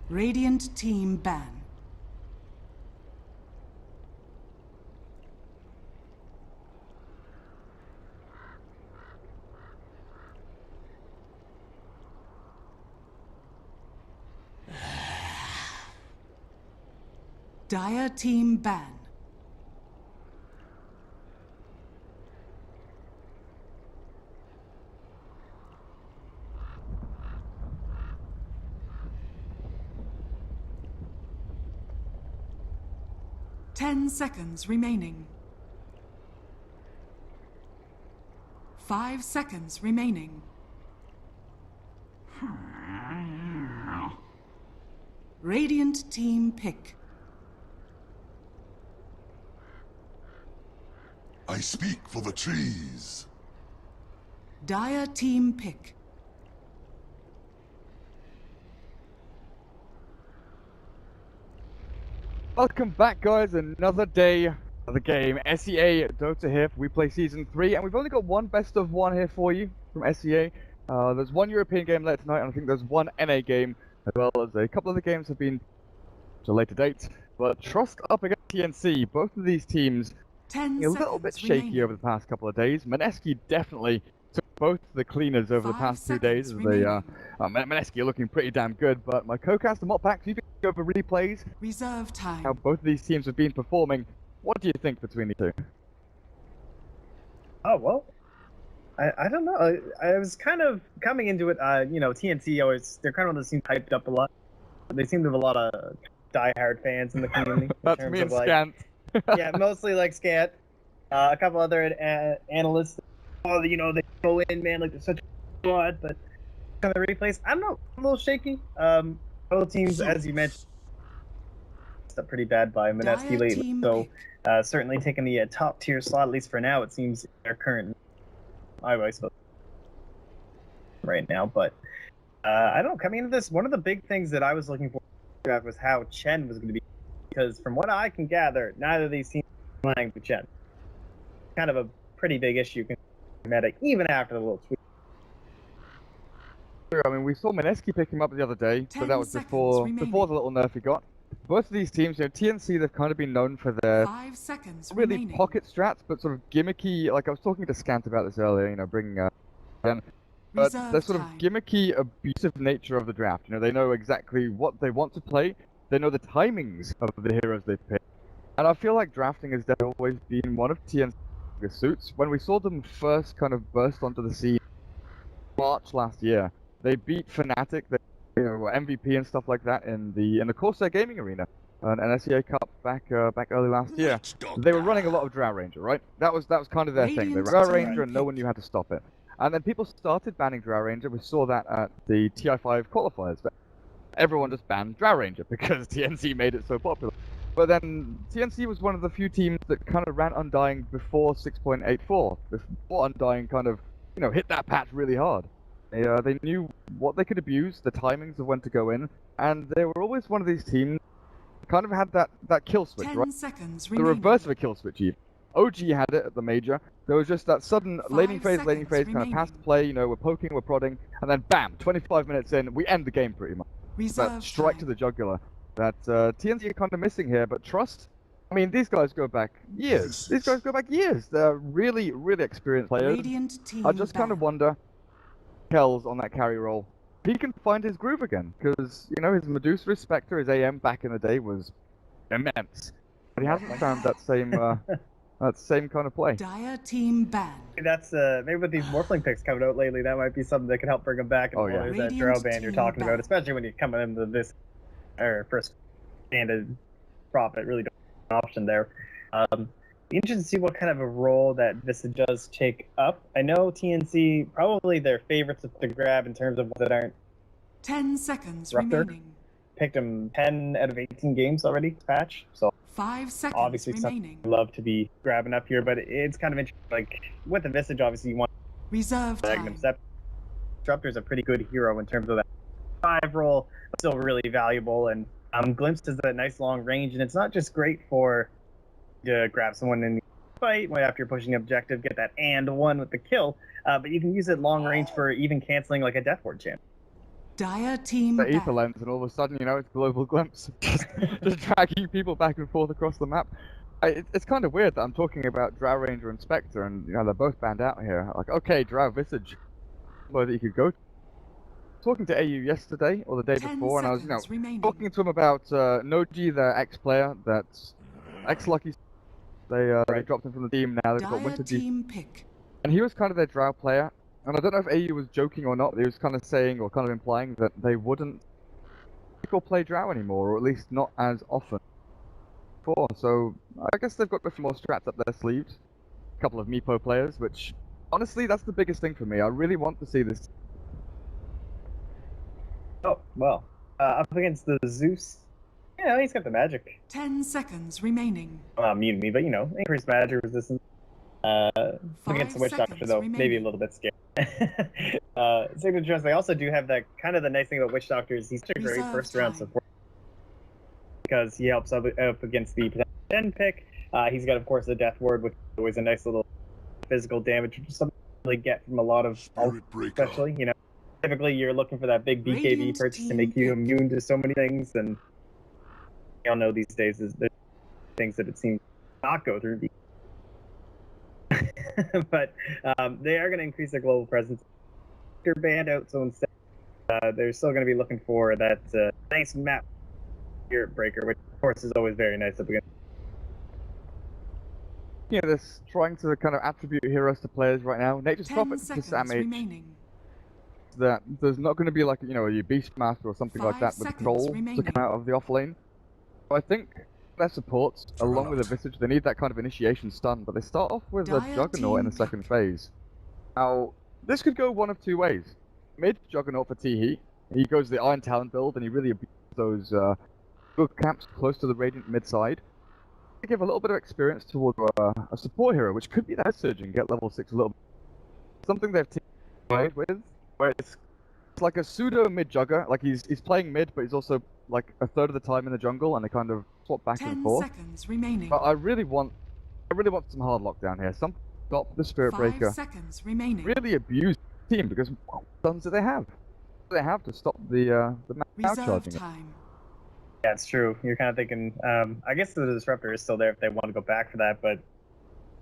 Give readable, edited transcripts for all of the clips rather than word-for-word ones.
Radiant team ban. Dire team ban. Ten seconds remaining. 5 seconds remaining. Radiant team pick. I speak for the trees. Dire team pick. Welcome back, guys. Another day of the game. SEA Dota here. We play Season 3, and we've only got one best of one here for you from SEA. There's one European game later tonight, and I think there's one NA game, as well as a couple of the games have been to later dates. But Trust up against TNC. Both of these teams a little bit shaky over the past couple of days. Mineski definitely took both the cleaners over the past 2 days. Mineski looking pretty damn good, but my co-caster Moppack, you've been over replays. Reserve time. How both of these teams have been performing. What do you think between the two? Oh, well, I don't know. I was kind of coming into it, you know, TNC always, they're kind of one that seem hyped up a lot. They seem to have a lot of die-hard fans in the community. That's me and Scant. Yeah, mostly like Scant. A couple other analysts, oh, you know, they go in, man, like they're such a squad, but kind of replays, I'm a little shaky. Both teams, as you mentioned, up pretty bad by Mineski lately, so certainly taking the top tier slot, at least for now, it seems their current I suppose right now. But I don't know, coming into this, one of the big things that I was looking for was how Chen was going to be, because from what I can gather, neither of these teams are playing with Chen. Kind of a pretty big issue meta, even after the little tweet. I mean, we saw Mineski pick him up the other day, but that was before the little nerf he got. Both of these teams, you know, TNC, they've kind of been known for their 5 seconds really remaining. pocket strats, but sort of gimmicky. Like I was talking to Scant about this earlier, you know, bringing them. But the sort of gimmicky, abusive nature of the draft. You know, they know exactly what they want to play. They know the timings of the heroes they pick. And I feel like drafting has always been one of TNC's suits. When we saw them first kind of burst onto the scene March last year, they beat Fnatic, you know, MVP and stuff like that in the Corsair Gaming Arena, an SEA Cup back early last year. They were running a lot of Drow Ranger, right? That was kind of their thing. They ran Drow Ranger and no one knew how to stop it. And then people started banning Drow Ranger. We saw that at the TI5 qualifiers. Everyone just banned Drow Ranger because TNC made it so popular. But then TNC was one of the few teams that kind of ran Undying before 6.84, before Undying kind of, you know, hit that patch really hard. They knew what they could abuse, the timings of when to go in, and they were always one of these teams that kind of had that kill switch, 10 right? seconds The remaining. reverse of a kill switch, even. OG had it at the major. There was just that sudden laning phase, kind of pass play, you know, we're poking, we're prodding, and then bam, 25 minutes in, we end the game pretty much. That strike to the jugular that TNC are kind of missing here, but Trust, I mean, these guys go back years. They're really, really experienced players. I just kind of wonder, Kells on that carry role, he can find his groove again, because, you know, his Medusa Spectre, his AM back in the day was immense. But he hasn't found that same kind of play. Dire team ban. That's maybe with these Morphling picks coming out lately, that might be something that could help bring him back. And there's that Drow ban you're talking about, especially when you're coming into this first standard profit, really don't have an option there. Interesting to see what kind of a role that Vista does take up. I know TNC, probably their favorites to grab in terms of ones that aren't 10 seconds Rupter. remaining. Picked them 10 out of 18 games already, patch. So 5 seconds obviously remaining. something I'd love to be grabbing up here, but it's kind of interesting. Like with the Visage, obviously you want Reserve Magnum time. Scepter. Disruptor's a pretty good hero in terms of that 5 roll, but still really valuable. And Glimpse is a nice long range, and it's not just great for to grab someone in the fight after you're pushing objective, get that and one with the kill, but you can use it long range for even canceling like a Death Ward champ. Dire team the ether ban. lens, and all of a sudden, you know, it's global glimpse, just dragging people back and forth across the map. It's kind of weird that I'm talking about Drow Ranger and Spectre, and you know they're both banned out here. Like, okay, Drow Visage, where that you could go. Talking to AU yesterday or the day 10 before, and I was, you know, seconds remaining. talking to him about Noji, their ex-player, that's ex-Lucky. They dropped him from the team now. They've got Dire Winter G, team pick. and he was kind of their Drow player. And I don't know if AU was joking or not. But he was kind of saying or kind of implying that they wouldn't pick or play Drow anymore, or at least not as often before. So I guess they've got a few more strats up their sleeves. A couple of Meepo players, which honestly, that's the biggest thing for me. I really want to see this. Oh, well. Up against the Zeus. Yeah, he's got the magic. 10 seconds remaining. Well, not immune to me, but you know, increased magic resistance. Against the Witch Doctor, seconds though, remaining. maybe a little bit scary. Signature.Trust, they also do have that kind of the nice thing about Witch Doctor is he's a great Reserve first round time. support because he helps up against the potential 10 pick. He's got, of course, the Death Ward, which is always a nice little physical damage, which is something you really get from a lot of Spirit breaker. especially, you know. Typically, you're looking for that big BKB Radiant purchase to team make you pick. immune to so many things, and we all know these days there's things that it seems not go through. But they are going to increase their global presence. They're banned out, so instead they're still going to be looking for that nice map Spirit Breaker, which of course is always very nice up against. You know, this trying to kind of attribute heroes to players right now. Nature's 10 Prophet to seconds Sam H. remaining. That there's not going to be like, you know, a Beastmaster or something like 5 that with seconds Troll to remaining. come out of the off lane. So I think their supports, along with a Visage, they need that kind of initiation stun, but they start off with a Dire Juggernaut in the team second phase. Now, this could go one of two ways. Mid Juggernaut for T-Heat, he goes the Iron Talon build, and he really abuses those good camps close to the Radiant mid side. They give a little bit of experience towards a support hero, which could be that Surge and get level 6 a little bit. Something they've played with, where it's like a pseudo mid jugger, like he's playing mid, but he's also like a third of the time in the jungle, and they kind of swap back 10 and forth. seconds remaining. But I really want some hard lockdown here. Some stop the Spirit 5 Breaker. seconds remaining. Really abuse the team because what guns do they have? What do they have to stop the map Reserve charging it? time. Yeah, it's true. You're kind of thinking, I guess the Disruptor is still there if they want to go back for that, but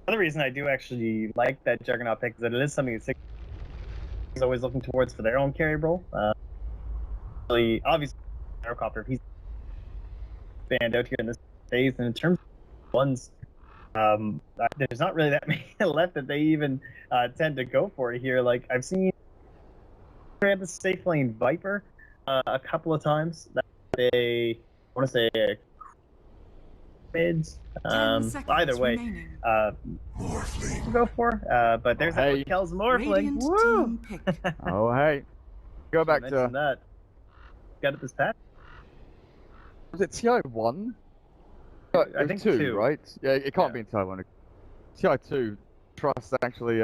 another reason I do actually like that Juggernaut pick is that it is something that is always looking towards for their own carry role. Obviously, Aerocopter, he's banned out here in this phase, and in terms of ones, there's not really that many left that they even tend to go for here. Like, I've seen they have the safe lane Viper a couple of times. That they want to say mids. 10 seconds Either way, remaining. Morphling. to go for. But there's Hey. that Kel's Morphling. Radiant Woo! team pick. Oh hey, go back Mention to that. Got it this patch. was it TI1? I think two. Right? Yeah, it can't Yeah. be in TI1. TI2 Trust actually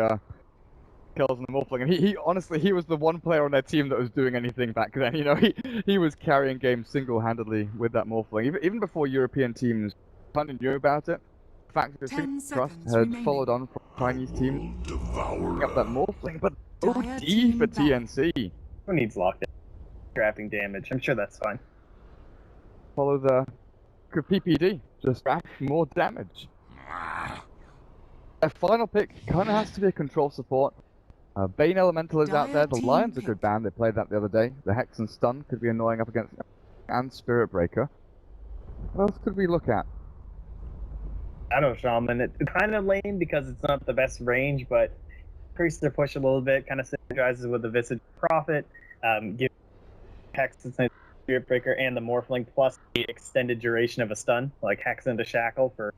kills in the Morphling, and he honestly he was the one player on their team that was doing anything back then. You know, he was carrying games single-handedly with that Morphling, even before European teams kind of knew about it. The fact that 10 Trust seconds had remaining. followed on from Chinese team Devourer. up that Morphling, but Dire OD team for back. TNC. Who needs lockdown? Drafting damage. I'm sure that's fine. Follow the PPD, just back more damage. Their final pick kind of has to be a control support. Bane Elemental is out Dire there. The team Lion's a pick. good band. They played that the other day. The Hex and Stun could be annoying up against, and Spirit Breaker. What else could we look at? Shadow Shaman. It's kind of lame because it's not the best range, but increases their push a little bit. Kind of synergizes with the Visage Prophet. Give Hex and Spirit Breaker and the Morphling plus the extended duration of a stun, like Hex into Shackle for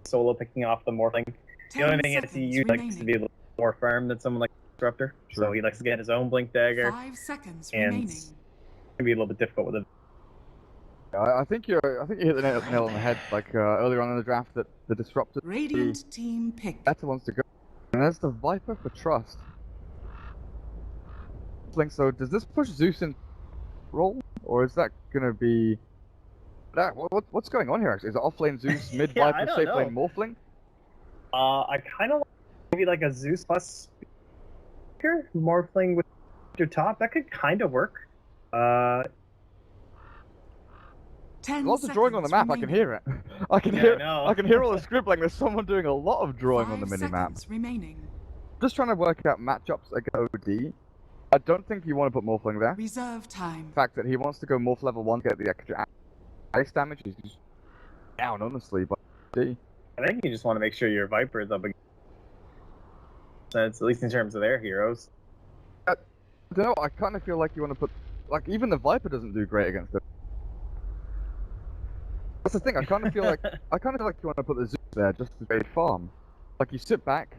solo picking off the Morphling. The only 10 thing is seconds he likes to be a little more firm than someone like Disruptor, so Sure. he likes to get his own Blink Dagger. 5 seconds and remaining. It can be a little bit difficult with it. I think you hit the nail on the head. Like earlier on in the draft, that the Disruptor Radiant team pick. better ones to go. And there's the Viper for Trust. So does this push Zeus in role, or is that gonna be? What's going on here? Actually, is it offlane Zeus, mid Yeah, I Viper, don't safe know. lane Morphling? I kind of like maybe like a Zeus plus Speaker, Morphling with your top. That could kind of work. 10 Lots of drawing on the seconds map. I can remaining. hear it. I can Yeah, hear. I know. I can hear all the scribbling. There's someone doing a lot of drawing on the 5 minimap. seconds remaining. Just trying to work out matchups against OD. I don't think you want to put Morphling there. Reserve time. The fact that he wants to go Morph level 1 to get the extra ice damage is just down, honestly. But OD. I think you just want to make sure your Viper is up against sense, at least in terms of their heroes. I don't know. I kind of feel like you want to put, like, even the Viper doesn't do great against it. That's the thing. I kind of feel like you want to put the Zeus there just to trade farm. Like you sit back,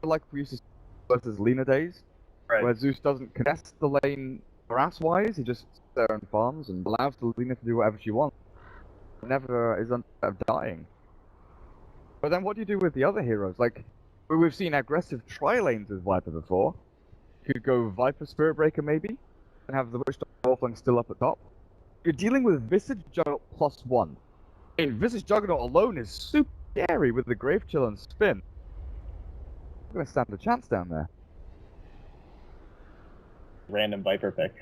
like we used to see versus Lena days, Right. where Zeus doesn't contest the lane harass-wise. He just sits there and farms and allows the Lena to do whatever she wants. Never is on of dying. But then what do you do with the other heroes? Like we've seen aggressive tri-lanes with Viper before. You could go Viper Spirit Breaker maybe, and have the Witch Morphling still up at top. You're dealing with Visage Juggernaut +1. And Visage Juggernaut alone is super scary with the Grave Chill and Spin. I'm gonna stand a chance down there. Random Viper pick.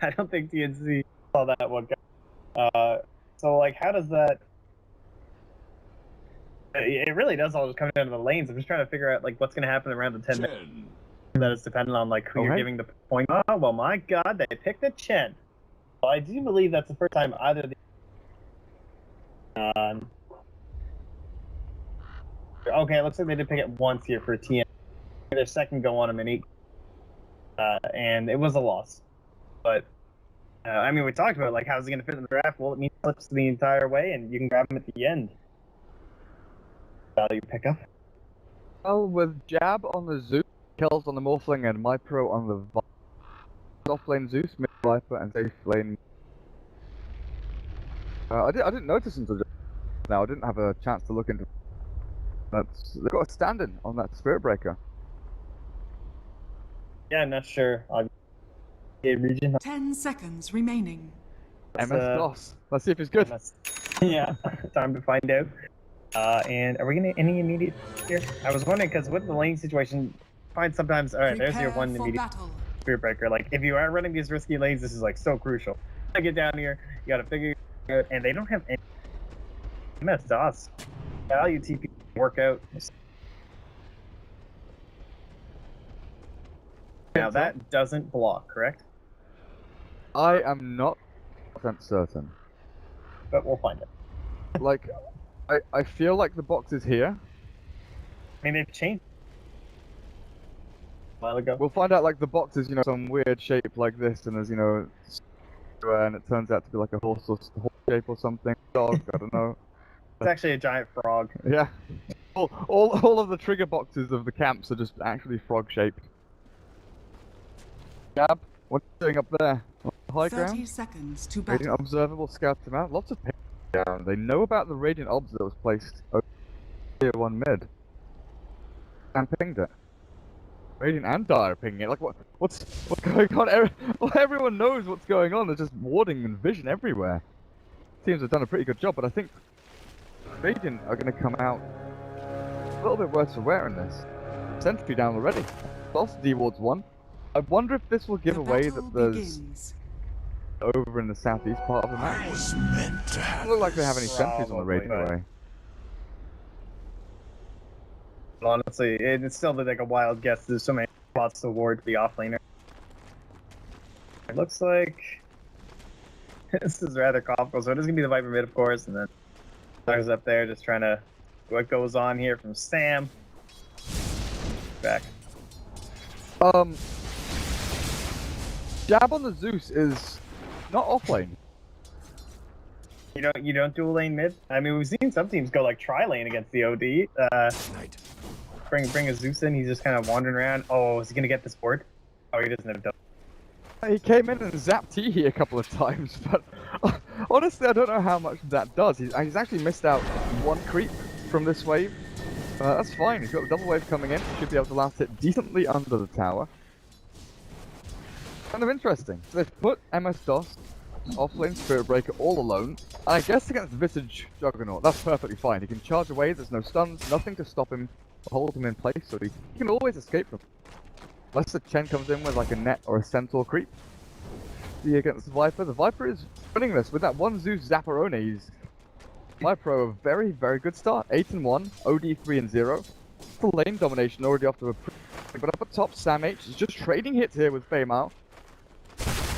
I don't think TNC saw that one. So like, how does that? It really does all just come down to the lanes. I'm just trying to figure out like what's gonna happen around the 10 minutes. That is dependent on like who you're giving the point. Oh well, my God, they picked a Chen. Well, I do believe that's the first time either the. Okay, it looks like they did pick it once here for TN. Their second go on a mini, and it was a loss. But I mean, we talked about like how's he going to fit in the draft. Well, it means flips the entire way, and you can grab him at the end. Value pickup. Well, with Jab on the Zeus, kills on the Morphling, and Mypro on the off lane Zeus, mid Viper, and safe lane. I didn't notice until just now. I didn't have a chance to look into. They've got a stand-in on that Spirit Breaker. Yeah, I'm not sure. Region. 10 seconds remaining. MS-DOS. Let's see if it's good. Yeah, time to find out. And are we gonna any immediate here? I was wondering because with the lane situation, find sometimes. All right, there's your one Prepare for immediate battle. Spirit Breaker. Like if you are running these risky lanes, this is like so crucial. I get down here, you gotta figure it out, and they don't have any MS-DOS. Value TP workout. Now that doesn't block, correct? I am not 100% certain. But we'll find it. Like, I feel like the box is here. I mean, they've changed a while ago. We'll find out, like, the box is, you know, some weird shape like this, and there's, you know, and it turns out to be like a horse shape or something. Dog, I don't know. It's actually a giant frog. Yeah. All of the trigger boxes of the camps are just actually frog shaped. Gab, what are you doing up there? On the high 30 ground? seconds to Radiant battle. Observable scouts them out. Lots of ping down. They know about the Radiant Obs that was placed over tier 1 mid. And pinged it. Radiant and Dire pinging it. Like what's going on? Everyone knows what's going on. There's just warding and vision everywhere. Teams have done a pretty good job, but I think Radiant are going to come out a little bit worse for wear in this. Sentry down already. Lost D wards 1. I wonder if this will give The away battle that there's begins. over in the southeast part of the map. I was meant to have. Doesn't look like they have any sentries on the Probably, Radiant but- array. Honestly, it's still like a wild guess. There's so many spots to ward the offlaner. It looks like this is rather comical. So it is gonna be the Viper mid, of course, and then Tiger's up there just trying to what goes on here from Sam. Back. Jab on the Zeus is not offlane. You don't dual lane mid. I mean, we've seen some teams go like tri lane against the OD. Night. Bring a Zeus in. He's just kind of wandering around. Oh, is he gonna get this board? Oh, he doesn't have double. He came in and zapped Teehee a couple of times, but honestly, I don't know how much that does. He's actually missed out one creep from this wave. That's fine. He's got the double wave coming in. Should be able to last hit decently under the tower. Kind of interesting. So they've put MS-DOS, offlane Spirit Breaker all alone, and I guess against Visage Juggernaut, that's perfectly fine. He can charge away, there's no stuns, nothing to stop him or hold him in place, so he can always escape from. Unless the Chen comes in with like a net or a centaur creep, 50 against the Viper. The Viper is winning this with that one Zeus Zapparones. Viper a very, very good start. 8-1, OD 3-0. The lane domination already off to a pretty, but up at top, Sam H is just trading hits here with Feymao.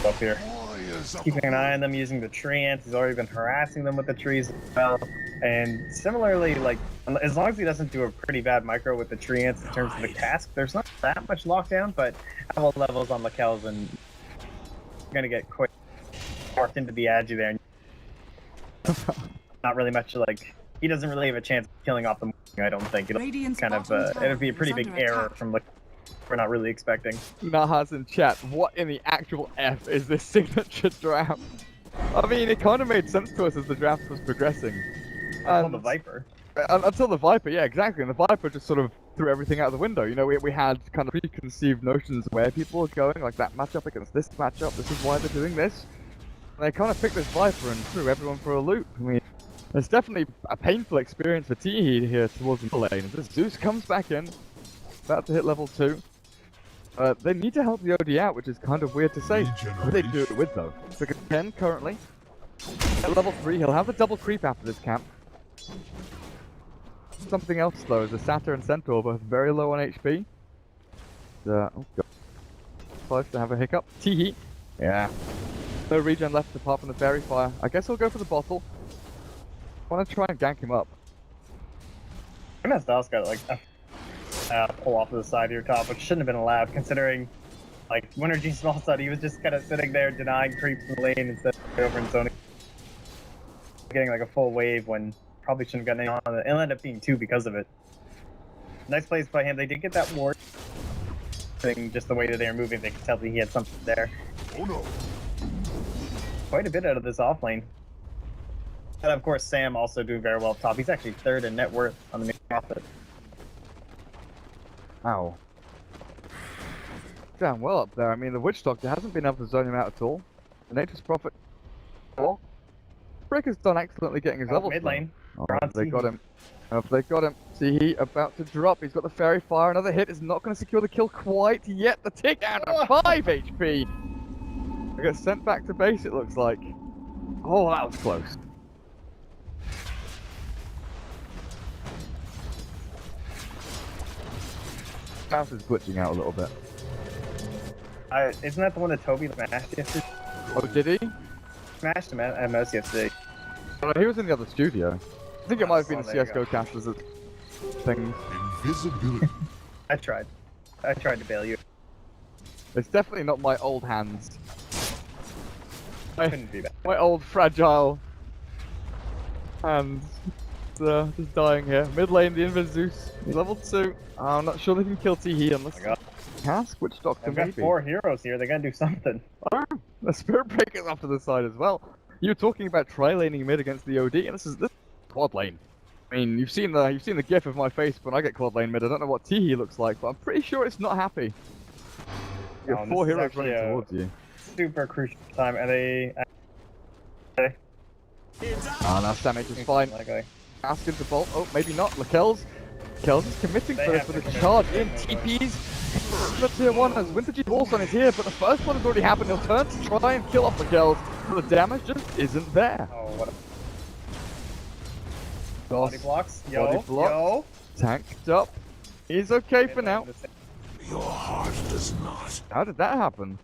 Up here. Keeping an eye on them using the tree ants. He's already been harassing them with the trees as well. And similarly, like, as long as he doesn't do a pretty bad micro with the tree ants in terms of the cask, there's not that much lockdown, but ammo levels on Lakel's and you're gonna get quite marked into the agi there. Not really much, like, he doesn't really have a chance of killing off the morning, I don't think. It'll kind of, it'll be a pretty big error from, like, we're not really expecting. Nahas in chat, what in the actual F is this signature draft? I mean, it kind of made sense to us as the draft was progressing. Until the Viper. Until the Viper, yeah, exactly. And the Viper just sort of threw everything out the window. You know, we had kind of preconceived notions of where people were going, like that matchup against this matchup, this is why they're doing this. And they kind of picked this Viper and threw everyone for a loop. I mean, it's definitely a painful experience for T here towards the lane. As this Zeus comes back in, about to hit level 2. They need to help the OD out, which is kind of weird to say. Who they do it with, though? So 10 currently. At level 3, he'll have the double creep after this camp. Something else, though, is the Satyr and Centaur both very low on HP. Oh, God. Close to have a hiccup. Tee. Yeah. No regen left apart from the Fairy Fire. I guess I'll go for the bottle. I want to try and gank him up. MS-DOS got, like, a pull off to the side of your top, which shouldn't have been allowed, considering, like, Winter G small stud, he was just kind of sitting there denying creeps in the lane instead of over in zoning. Getting, like, a full wave when probably shouldn't have gotten any on it. It'll end up being 2 because of it. Nice plays by him. They did get that ward thing, just the way that they were moving. They could tell that he had something there. Oh no. Quite a bit out of this off lane. And of course, Sam also doing very well up top. He's actually 3rd in net worth on the main profit. Ow. Damn well up there. I mean, the Witch Doctor hasn't been able to zone him out at all. The Nature's Prophet. Oh. Breaker's done excellently getting his level. Mid lane. Oh, they got him. They got him. See, he about to drop. He's got the Fairy Fire. Another hit is not going to secure the kill quite yet. The tick down to 5 HP. They get sent back to base, it looks like. Oh, that was close. Mouse is glitching out a little bit. Isn't that the one that Toby smashed yesterday? Oh, did he? Smashed him at most yesterday. Oh, he was in the other studio. I think it might have been the there you CSGO casters thing. Invisibility. I tried to bail you. It's definitely not my old hands. Couldn't be bad. My old fragile hands. Just dying here. Mid lane, the Invis Zeus. Level 2. I'm not sure they can kill Tee unless Cask, Witch Doctor I've got maybe. 4 heroes here. They gotta do something. Oh, the Spirit Breaker's off to the side as well. You were talking about tri-laning mid against the OD, and this is quad lane. I mean, you've seen the gif of my face when I get quad lane mid. I don't know what Tee looks like, but I'm pretty sure it's not happy. You have 4 heroes running towards you. Super crucial time. Are they? Oh, now Sam H is fine. Ask into bolt. Oh, maybe not. Lakel's is committing for this with a charge in. TP's the tier 1 as Winter G Wallson is here, but the first one has already happened. He'll turn to try and kill off Lakel's, but the damage just isn't there. Oh, what a... Body blocks. Yo, Body block. yo. Tanked up. He's okay for now. Your heart does not. How did that happen?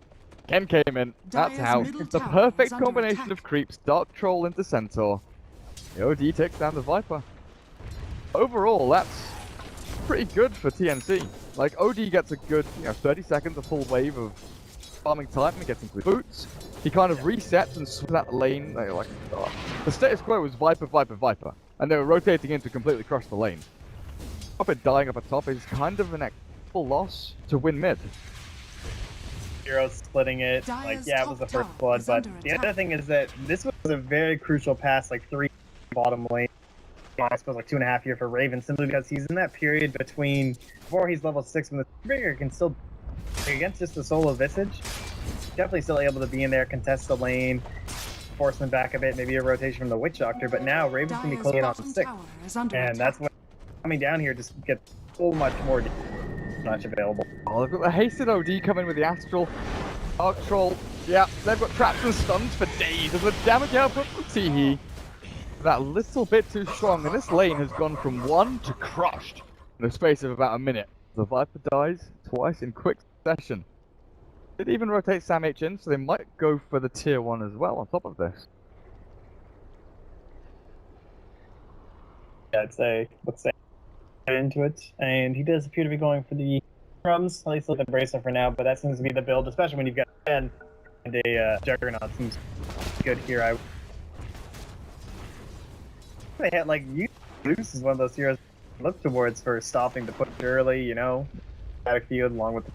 Ken came in. That's Dire's how. middle The tower perfect is under combination attack. of creeps, Dark Troll into Centaur. The OD takes down the Viper. Overall, that's pretty good for TNC. Like, OD gets a good, 30 seconds, a full wave of farming time and gets into his boots. He kind of resets and swings that lane. The status quo was Viper, Viper, Viper. And they were rotating in to completely crush the lane. Prophet dying up at top is kind of an full loss to win mid. Heroes splitting it. Dire's It was the top first blood, tower but is the under other thing is that this was a very crucial pass, like 3 bottom lane. I suppose like 2.5 year for Raven, simply because he's in that period between before he's level 6 when the Trigger can still against just the solo Visage. Definitely still able to be in there, contest the lane, force them back a bit, maybe a rotation from the Witch Doctor, but now Raven's gonna be Dire's closing on bottom 6. tower is under And attack. that's when coming down here just gets so much more much available. Oh, they've got the hasted OD coming with the Astral. Dark Troll, yeah, they've got traps and stuns for days as the damage output from Teehee. That little bit too strong, and this lane has gone from 1 to crushed in the space of about a minute. The Viper dies twice in quick succession. Did even rotate Sam H in, so they might go for the tier 1 as well on top of this. Yeah, I'd say, let's say, get into it. And he does appear to be going for the crumbs. At least look at Bracer for now, but that seems to be the build, especially when you've got 10 and a Juggernaut. Seems good here. They had, like, Zeus is one of those heroes I look towards for stopping the push early, you know, static field along with the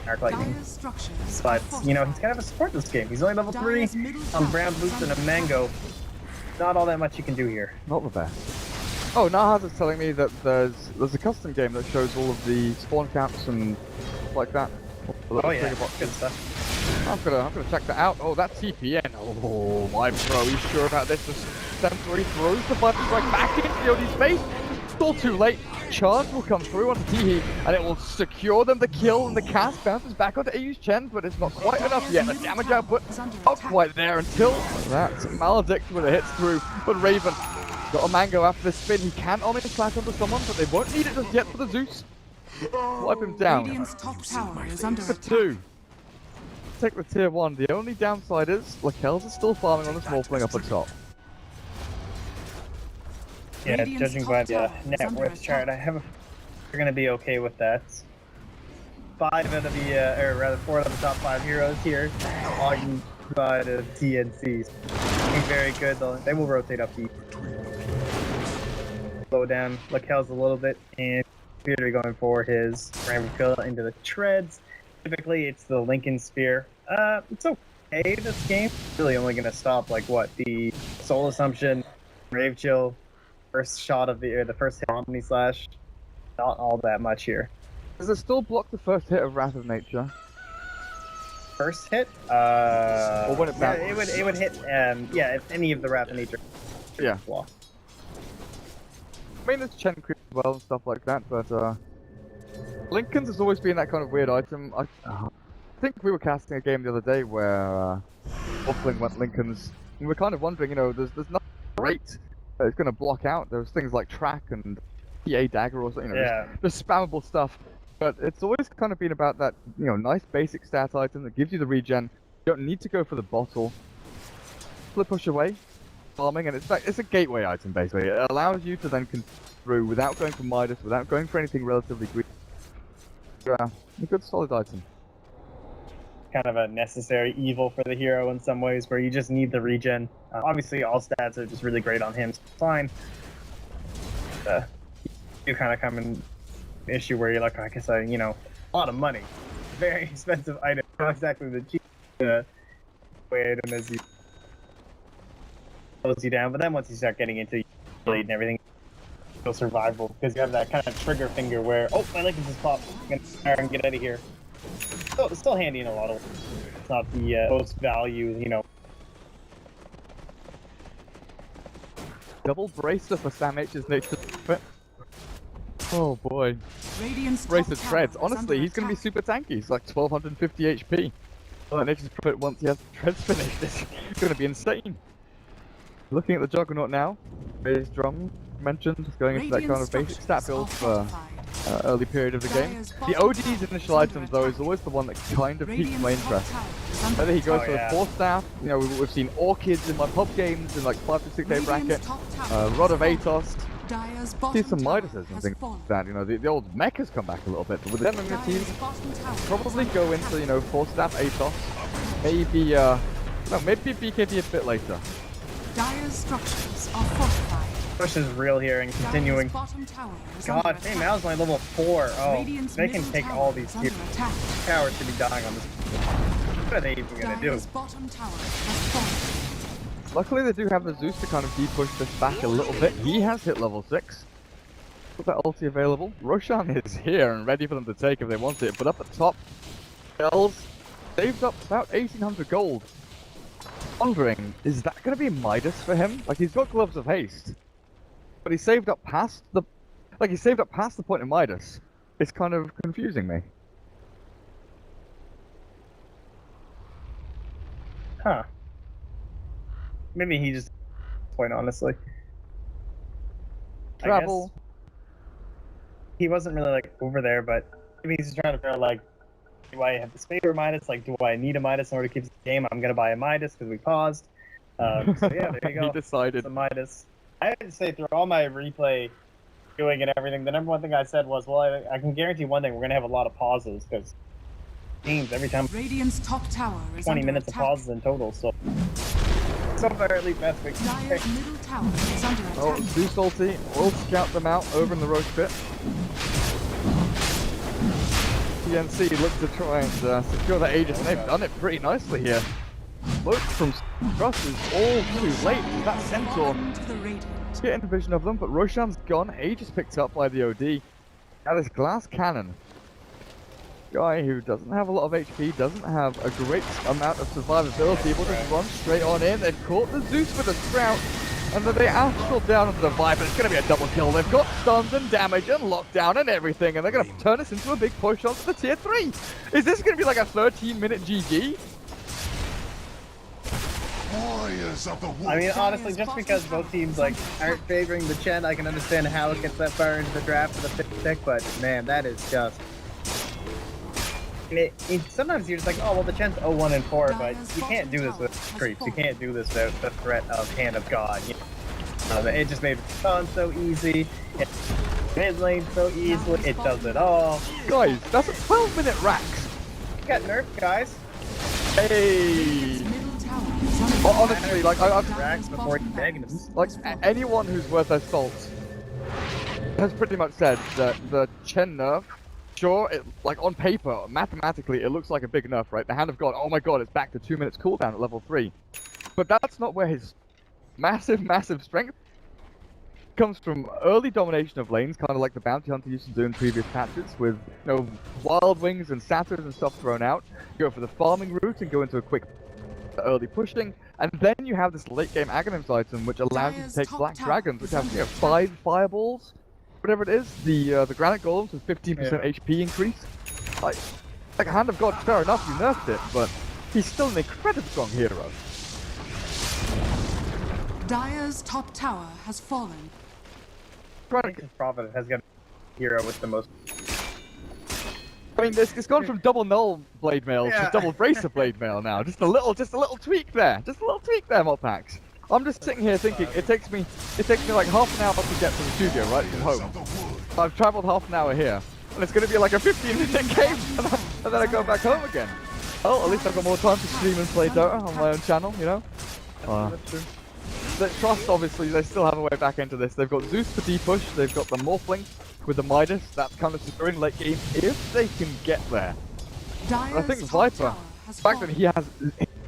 Arc Lightning. Dire's structures are But, you know, he's fortified. kind of a support this game. He's only level 3 Dire's middle on tower Brown is Boots and a under Mango. attack. Not all that much you can do here. Not the best. Oh, Nahaz is telling me that there's a custom game that shows all of the spawn camps and stuff like that. Oh yeah, good stuff. I'm gonna check that out. Oh, that's TPN. Oh, my bro, he's sure about this. The sense where he throws the button right back into Yodi's face. It's all too late. Charge will come through onto Teehee, and it will secure them the kill, and the cast bounces back onto AU's Chen, but it's not quite enough yet. The damage output not quite there until that Maledict with a hit through. But Raven got a Mango after the spin. He can Omni Slash onto someone, but they won't need it just yet for the Zeus. Wipe him down. Radiant's top tower is under For attack. 2. Take the tier 1. The only downside is Lakel's is still farming on the small fling up at top. Yeah, Radiant's judging top by the tower is net under worth attack. chart, I have a we're gonna be okay with that. 5 out of the, or rather 4 out of the top 5 heroes here, argued by the TNCs. Looking very good though. They will rotate up the slow down Lakel's a little bit, and appear to be going for his Rainbow Kill into the treads. Typically, it's the Lincoln Spear. It's okay this game. Really only gonna stop like what the Soul Assumption, Rave Chill, first shot of the first hit Omni Slash. Not all that much here. Does it still block the first hit of Wrath of Nature? First hit? Or when it yeah, bounces? it would hit. Yeah, if any of the Wrath of Nature. Yeah. Block. I mean, there's Chen creep as well and stuff like that, but Lincoln's has always been that kind of weird item. I think we were casting a game the other day where Buffling went Lincoln's, and we're kind of wondering, you know, there's nothing great that it's going to block out. There's things like Track and PA Dagger or something, you know, Yeah. just spammable stuff. But it's always kind of been about that, you know, nice basic stat item that gives you the regen. You don't need to go for the bottle. Flip push away, farming, and it's a gateway item basically. It allows you to then continue through without going for Midas, without going for anything relatively green. Yeah, a good solid item. Kind of a necessary evil for the hero in some ways, where you just need the regen. Obviously, all stats are just really great on him, so it's fine. You kind of come in issue where you're like, I guess you know, a lot of money, very expensive item, not exactly the cheap way item as you slows you down. But then once you start getting into bleed and everything, it's survivable because you have that kind of trigger finger where, oh, my Lincoln just popped, I'm gonna fire and get out of here. So it's still handy in a lot of ways. It's not the most value, you know. Double bracer for Sam H's nature. Oh boy. Radiant's Bracer top treads. tower is Honestly, under he's going to be attack. super tanky. He's like 1250 HP. Well, nature's profit once he has the treads finished. It's going to be insane. Looking at the Juggernaut now. Raise drum mentioned, going into that kind Radiant's of basic stat build for fortified. early period of the game. Dire's The bottom OD's tower initial is under items though is attack. always the one that kind of piques my Radiant's top interest. tower is under Whether he goes Oh, for yeah. the 4-staff, you know, we've seen Orchids in my pub games in like 5 to 6 day Radiant's bracket, top tower Rod of has fallen. Atos, Dire's see bottom some tower Midases and has things fallen. like that, you know, the old mechas come back a little bit, but with them immunities, Dire's bottom tower probably is go under into, attack. you know, 4-staff Atos, maybe, no, maybe BKB a bit later. Dire's structures are fortified. Push is real here and continuing. Dire's bottom tower is under God, hey, attack. now's my level 4. Oh, Radiant's they can middle take tower all these is under heroes. attack. Towers should be dying on this. What are they even gonna do? Dire's bottom tower has fallen. Luckily they do have the Zeus to kind of de-push this back a little bit. He has hit level 6. Got that ulti available. Roshan is here and ready for them to take if they want it, but up at top, Bells saved up about 1800 gold. Wondering, is that going to be Midas for him? Like, he's got Gloves of Haste, but he saved up past the... Like, he saved up past the point of Midas. It's kind of confusing me. Huh. Maybe he just point honestly. Travel. I guess he wasn't really like over there, but maybe he's just trying to figure out like, do I have the space for Midas? Like, do I need a Midas in order to keep the game? I'm gonna buy a Midas because we paused. So yeah, there you go. He decided. It's a Midas. I have to say, through all my replay doing and everything, the number one thing I said was, well, I can guarantee one thing: we're gonna have a lot of pauses because teams every time Radiant's top tower is 20 under minutes of attack. pauses in total. So far, at least that's what Dire's middle tower is under attack. Oh, Zeus ulti. We'll scout them out over in the roach pit. TNC look to try and secure the Aegis, and they've done it pretty nicely here. Look from Trust is all too late. That Centaur To the Radiant. getting vision of them, but Roshan's gone. Aegis picked up by the OD. Now this glass cannon. Guy who doesn't have a lot of HP, doesn't have a great amount of survivability, will just run straight on in. They've caught the Zeus with a Sprout, and then they astral down into the Viper. It's going to be a double kill. They've got stuns and damage and lockdown and everything, and they're going to turn this into a big push onto the tier 3. Is this going to be like a 13-minute GG? Warriors of the Wolf. I mean, honestly, just because both teams like aren't favoring the Chen, I can understand how it gets that far into the draft for the 5th pick, but man, that is just. Sometimes you're just like, oh well, the Chen's 0-1 and 4, but you can't do this with creeps. You can't do this without the threat of Hand of God. You know? It just made fun so easy. Mid lane so easily. It does it all. Guys, that's a 12-minute Rax. You got nerfed, guys. Hey! Middle tower is under Well, honestly, like I've Rax before you begging them. like anyone who's worth their salt has pretty much said that the Chen nerf, sure, it, like on paper, mathematically, it looks like a big nerf, right? The Hand of God, oh my god, it's back to 2 minutes cooldown at level 3. But that's not where his massive strength comes from. Early domination of lanes, kind of like the Bounty Hunter used to do in previous patches, with, you know, Wild Wings and Satyrs and stuff thrown out. Go for the farming route and go into a quick early pushing, and then you have this late game Aghanims item, which allows you to take Black Dragons, which have, you know, 5 fireballs, whatever it is, the Granite Golems with 15% HP increase. Like Hand of God, fair enough, you nerfed it, but he's still an incredibly strong hero. Dire's top tower has fallen. Nature's Prophet has got a hero with the most. I mean, it's gone from double null blade mail to double bracer blade mail now. Just a little tweak there. Just a little tweak there, Mopax. I'm just sitting here thinking, it takes me like half an hour to get to the studio, right, from home. I've travelled half an hour here, and it's going to be like a 15-minute game, and then I go back home again. Oh, at least I've got more time to stream and play Dota on my own channel, you know? That's true. The Trust, obviously, they still have a way back into this. They've got Zeus for D-push, they've got the Morphling with the Midas. That's kind of securing late game if they can get there. But I think Viper, the fact that he has,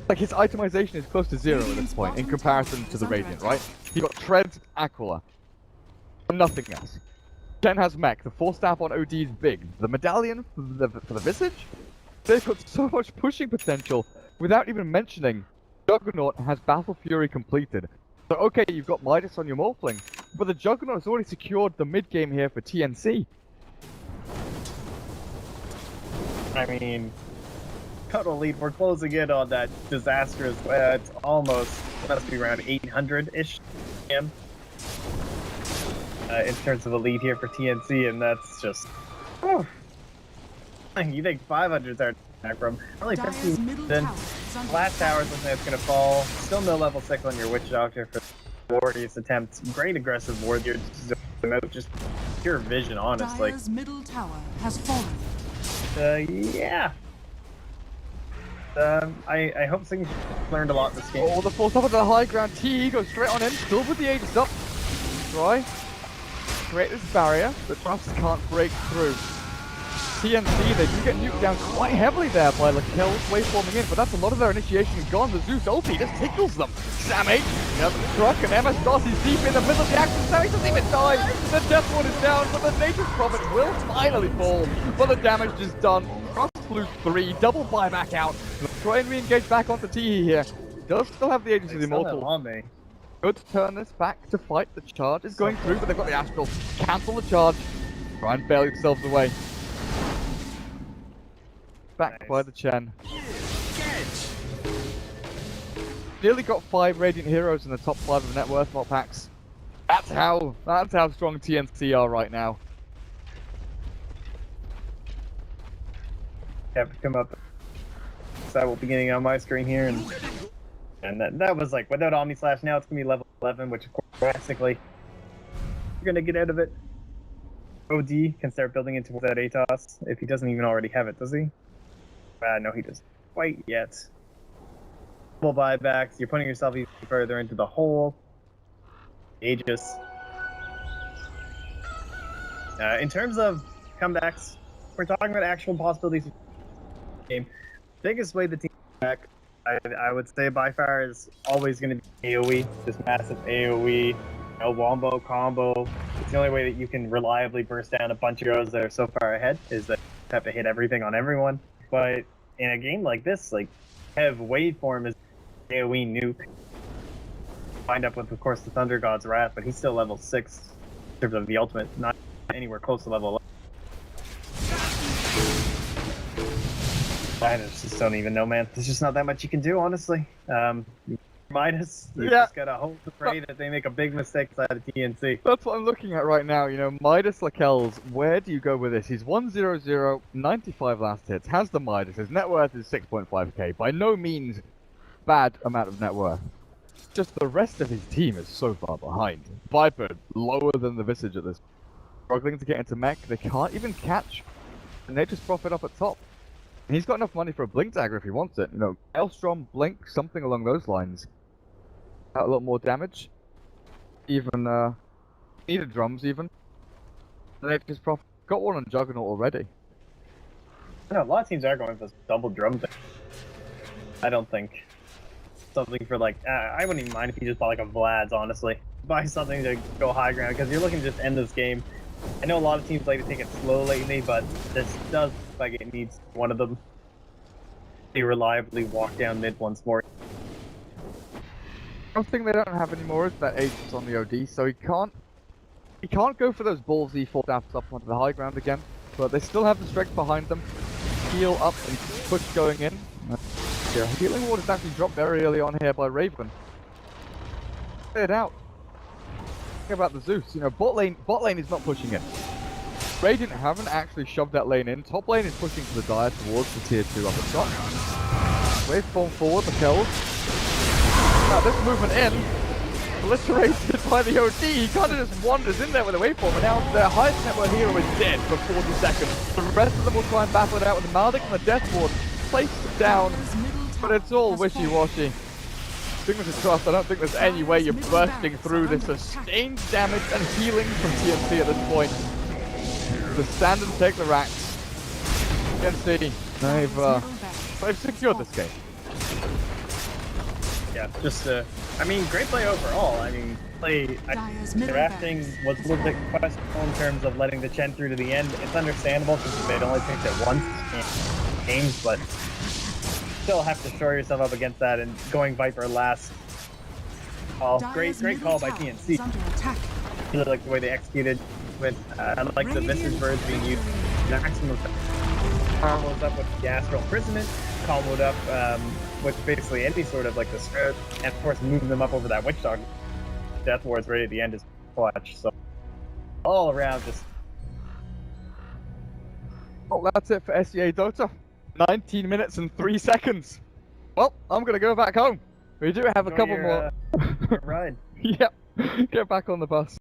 like, his itemization is close to 0 at this point in comparison to the Radiant, right? He got Treads, Aquila, nothing else. Chen has Mech, the 4-staff on OD is big. The Medallion for the Visage, they've got so much pushing potential without even mentioning Juggernaut has Battle Fury completed. So okay, you've got Midas on your Morphling, but the Juggernaut has already secured the mid game here for TNC. I mean, total lead. We're closing in on that disastrous. It's almost must be around 800-ish in terms of a lead here for TNC, and that's just. Oh. You think 500's our back from only 15? Then last tower's looking like it's gonna fall. Still no level 6 on your Witch Doctor for Warriors attempts. Great aggressive ward here. Just pure vision, honestly. Dire's middle tower has fallen. Yeah. I hope Signature learned a lot this game. Oh, the force up at the high ground. TE goes straight on in, still with the Aegis up. Try. Create this barrier that Trust can't break through. TNC, they do get nuked down quite heavily there by Lakel's waveforming in, but that's a lot of their initiation gone. The Zeus ulti just tickles them. Sam H, another truck, and MS Darcy's deep in the middle of the action. Sam H doesn't even die. The death ward is down, but the Nature's Prophet will finally fall. But the damage is done. Cross Flute 3, double buyback out. Let's try and re-engage back onto Teehee here. Does still have the Aegis of the Immortal. On me. Good to turn this back to fight. The charge is going through, but they've got the Astral. Cancel the charge. Try and bail yourselves away. Back by the Chen. nearly got 5 Radiant Heroes in the top 5 of net worth mod packs. That's how strong TNC are right now. Have to come up. So that will be getting on my screen here, and that was like without Omni Slash. Now it's gonna be level 11, which of course drastically you're gonna get out of it. OD can start building into that Atos if he doesn't even already have it, does he? No, he doesn't quite yet. Full buybacks. You're putting yourself even further into the hole. Aegis. In terms of comebacks, we're talking about actual possibilities. Game. Biggest way the team back, I would say by far is always going to be AoE, this massive AoE, wombo combo. It's the only way that you can reliably burst down a bunch of heroes that are so far ahead, is that you have to hit everything on everyone. But in a game like this, like, have waveform is AoE nuke. Wind up with, of course, the Thunder God's Wrath, but he's still level 6 in terms of the ultimate, not anywhere close to level 11. I just don't even know, man. There's just not that much you can do, honestly. Midas, you just gotta hope to pray that they make a big mistake inside of TNC. That's what I'm looking at right now. You know, Midas Lakels, where do you go with this? He's 100, 95 last hits, has the Midas. His net worth is 6.5k. By no means bad amount of net worth. Just the rest of his team is so far behind. Viper, lower than the Visage at this. Struggling to get into mech, they can't even catch. And they just profit up at top. And he's got enough money for a Blink Dagger if he wants it. You know, Maelstrom, Blink, something along those lines. A lot more damage. Even, needed drums even. And they've just got one on Juggernaut already. I know, a lot of teams are going for this double drum thing. I don't think. Something for like, I wouldn't even mind if you just bought like a Vlad's, honestly. Buy something to go high ground, because you're looking to just end this game. I know a lot of teams like to take it slow lately, but this does look like it needs one of them. They reliably walk down mid once more. One thing they don't have anymore is that Agent's on the OD, so he can't go for those ballsy full daps up onto the high ground again. But they still have the strength behind them. Heal up and push going in. Yeah, healing ward is actually dropped very early on here by Raven. Cleared out. Think about the Zeus, you know, bot lane is not pushing in. Radiant haven't actually shoved that lane in. Top lane is pushing to the Dire towards the tier 2 up at top. Waveform forward, the kills. Now this movement in, obliterated by the OD. He kind of just wanders in there with a waveform, and now their highest net worth hero is dead for 40 seconds. The rest of them will try and battle it out with the Maldic and the Death Ward. Placed it down, but it's all wishy-washy. Signature.Trust, I don't think there's any way you're bursting through this sustained damage and healing from TNC at this point. Just stand and take the racks. TNC, they've secured this game. Yeah, just I mean, great play overall. I mean, drafting was a little bit questionable in terms of letting the Chen through to the end. It's understandable since they'd only picked it once in games, but still have to shore yourself up against that, and going Viper last. Oh, great call by TNC. I really like the way they executed. I like the Visage Birds being used. Maximum combos up with the Astral Imprisonment, comboed up with basically any sort of like the Spirit, and of course moving them up over that Witch Dog. Death Ward's right at the end is clutch. So all around just. Well, that's it for SEA Dota. 19 minutes and 3 seconds. Well, I'm gonna go back home. We do have a couple more. Ride. Yep. Get back on the bus.